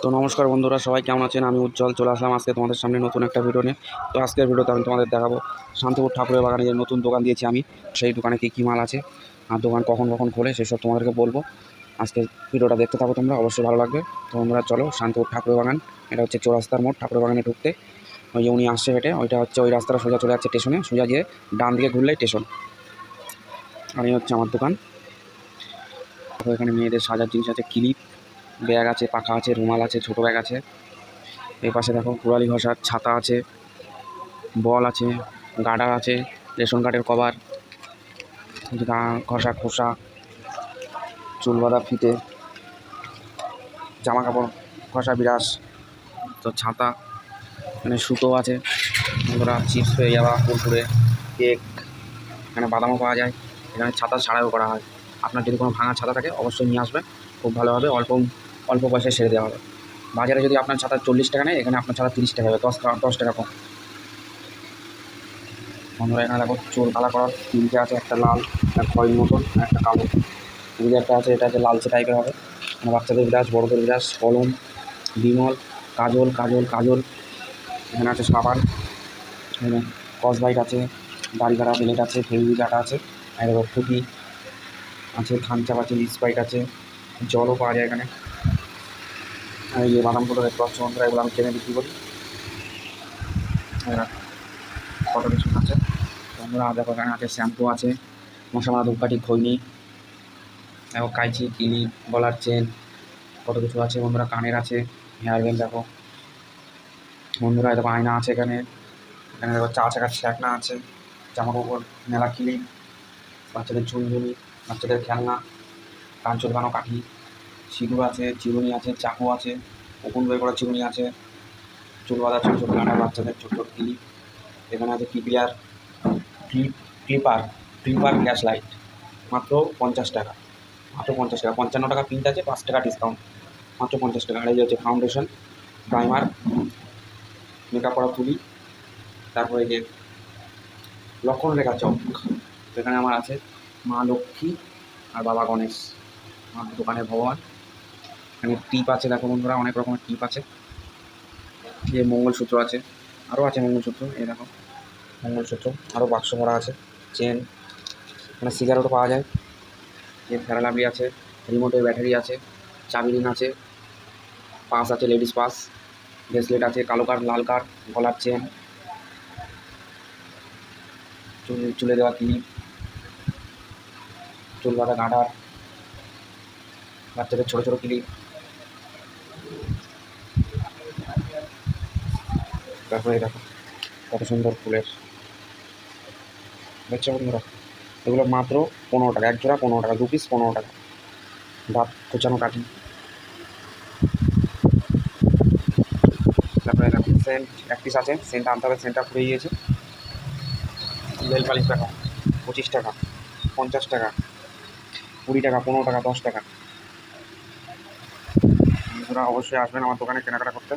তো নমস্কার বন্ধুরা, সবাই কেমন আছেন? আমি উজ্জ্বল চলে আসলাম আজকে তোমাদের সামনে নতুন একটা ভিডিও নিয়ে। তো আজকের ভিডিওতে আমি তোমাদের দেখাবো শান্তিপুর ঠাকুরের বাগানে যে নতুন দোকান দিয়েছি আমি, সেই দোকানে কী কী মাল আছে আর দোকান কখন কখন খোলে সেসব তোমাদেরকে বলবো। আজকে ভিডিওটা দেখতে থাকো, তোমরা অবশ্যই ভালো লাগবে। তো তোমরা চলো শান্তিপুর ঠাকুরের বাগান, এটা হচ্ছে চৌরাস্তার মোড়। ঠাকুরের বাগানে ঢুকতে ওই যে উনি আসছে হেঁটে, ওইটা হচ্ছে ওই রাস্তাটা সোজা চলে যাচ্ছে স্টেশনে, সোজা গিয়ে ডান দিকে ঘুরলেই স্টেশন। আর এই হচ্ছে আমার দোকান। তো এখানে মেয়েদের সাজার জিনিস আছে, ক্লিপ, ব্যাগ আছে, পাখা আছে, রুমাল আছে, ছোটো ব্যাগ আছে। এই পাশে দেখো কুড়ালি ঘষার ছাতা আছে, বল আছে, গার্ডার আছে, রেশন কার্ডের কভার, ঘষা খোসা, চুল বাঁধা ফিতে, জামা কাপড় ঘষা বিরাস, তো ছাতা, এখানে সুতো আছে, ওরা চিপস হয়ে যাওয়া, কুরকুরে, কেক, এখানে বাদামও পাওয়া যায়। এখানে ছাতা ছাড়াও করা হয়। আপনার যদি কোনো ভাঙা ছাতা থাকে অবশ্যই নিয়ে আসবেন, খুব ভালো হবে, অল্প অল্প পয়সায় সেরে দেওয়া হবে। বাজারে যদি আপনার ছাতা 40 টাকা নেয়, এখানে আপনার ছাতা 30 টাকা হবে, 10 টাকা কম। বন্ধুরা এখানে দেখো চুল কালা করার তিনটে আছে, একটা লাল, একটা খয়েরি মতন, একটা কালো। এদিকে একটা আছে, এটা হচ্ছে লালচে টাইপের হবে। মানে বাচ্চাদের ব্রাশ, বড়দের ব্রাশ, কলম, বিমল, কাজল কাজল কাজল, এখানে আছে সাবান, এখানে কসবাইট আছে, দাড়ি কাটা প্লেট আছে, ফেভিকুইক আটা আছে, আর ফুটি আছে, থামচাপ আছে, স্প্রাইট আছে, জলও পাওয়া যায় এখানে। আর এই যে বাদামগুলো দেখতে পাচ্ছ বন্ধুরা, এগুলো আমি কিনে বিক্রি করি। কত কিছু আছে বন্ধুরা, দেখো এখানে আছে শ্যাম্পু আছে, মশা মারা ধূপকাঠি, খৈনি, দেখো কাঁচি, ক্লিপ, গলার চেন, কত কিছু আছে বন্ধুরা। কানের আছে, হেয়ার ব্যান্ড দেখো বন্ধুরা, দেখো আয়না আছে এখানে। এখানে দেখো চা চাকার ছ্যাকনা আছে, জামা কাপড় মেলা ক্লিপ, বাচ্চাদের ঝুনঝুনি, বাচ্চাদের খেলনা, কান চুলকানো কাঠি, সিঁদুর আছে, চিরুনি আছে, চাকু আছে, উকুন বের করা চিরুনি আছে, চুল বাঁধা ছোটো ছোটো কাঁটা, বাচ্চাদের ছোটো ছোটো ক্লিপ। এখানে আছে clipper, clipper clipper gas light, মাত্র 50 টাকা, মাত্র 50 টাকা। 55 টাকা প্রিন্ট আছে, 5 টাকা ডিসকাউন্ট, মাত্র 50 টাকা। আর এই হচ্ছে ফাউন্ডেশন, প্রাইমার, মেকআপ করা তুলি, তারপরে যে লক্ষণ রেখা চক। এখানে আমার আছে মা লক্ষ্মী আর বাবা গণেশ, আমার দোকানের ভগবান। এখানে টিপ আছে দেখো বন্ধুরা, অনেক রকমের টিপ আছে, যে মঙ্গলসূত্র আছে, আরও আছে মঙ্গলসূত্র, এই দেখো মঙ্গলসূত্র, আরও বাক্স ভরা আছে, চেন, এখানে সিগারেটও পাওয়া যায়, যে ফেরালাভলি আছে, রিমোটের ব্যাটারি আছে, চাবি রিং আছে, পাস আছে, লেডিস পাস, ব্রেসলেট আছে, কালো কার, লাল কার, গলার চেন, চুলে দেওয়া ক্লিপ, চুল বাঁধা গাঁডার, বাচ্চাদের ছোটো ছোটো ক্লিপ। তারপরে দেখো কত সুন্দর ফুলের, দেখছো বন্ধুরা, এগুলো মাত্র 15 টাকা, এক জোড়া 15 টাকা, 2 পিস 15 টাকা। দাঁত কোচানো কাঠি, তারপরে দেখো সেন্ট এক পিস আছে, সেন্ট আনতে হবে, সেন্টটা ফুরিয়ে গিয়েছে। নেল পালিশ দেখো 25 টাকা, 50 টাকা, 20 টাকা, 15 টাকা, 10 টাকা। বন্ধুরা অবশ্যই আসবেন আমার দোকানে কেনাকাটা করতে।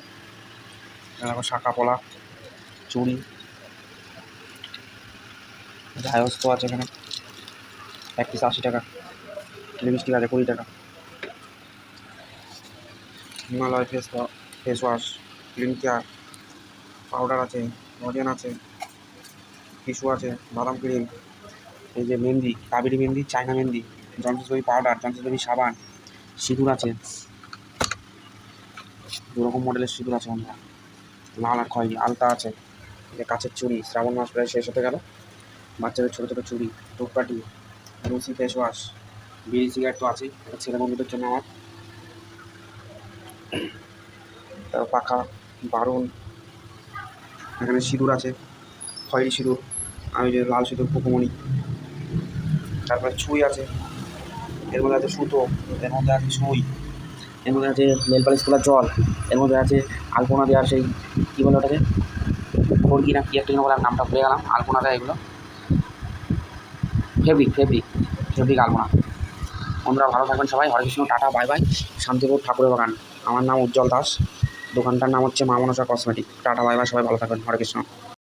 দেখো শাঁখা পলা, চুড়ি, ঝায়স্ত আছে এখানে, এক পিস 80 টাকা, লিপস্টিক আছে 20 টাকা, Himalaya face wash, clean care, powder আছে, লজেন আছে, টিস্যু আছে, বাদাম ক্রিম, এই যে mehndi, Kaveri mehndi, China mehndi, জনসিস baby powder, জনসিস baby সাবান, সিঁদুর আছে, দুরকম মডেলের সিঁদুর আছে বন্ধুরা, লাল আর খয়েরি, আলতা আছে, যে কাছের চুড়ি, শ্রাবণ মাস প্রায় শেষ হতে গেল, বাচ্চাদের ছোটো ছোটো চুড়ি, ধূপকাঠি, লুসি ফেস ওয়াশ, বিড়ি সিগারেট তো আছেই, এটা ছেলে বন্ধুদের জন্য আমার, তারপর পাখা, বারুন, এখানে সিঁদুর আছে, খয়েরি সিঁদুর, আর ওই যে লাল সিঁদুর পুকুমণি, তারপরে ছুঁই আছে, এর মধ্যে আছে সুতো, এর মধ্যে আছে সুই, এর মধ্যে আছে নেল পালিশ তোলার জল, এর মধ্যে আছে আলপনা দেওয়ার সেই কী বলে ওটাকে, খড়কি না কী একটা যেন বলার, নামটা ভুলে গেলাম, আলপনা দেয় এগুলো, ফেব্রিক ফেব্রিক ফেব্রিক আলপনা। বন্ধুরা ভালো থাকবেন সবাই, Hare Krishna, tata, bye bye. Shantipur ঠাকুরের বাগান, আমার নাম উজ্জ্বল দাস, দোকানটার নাম হচ্ছে মা Manasa cosmetic. Tata bye by, সবাই ভালো থাকবেন, হরে কৃষ্ণ।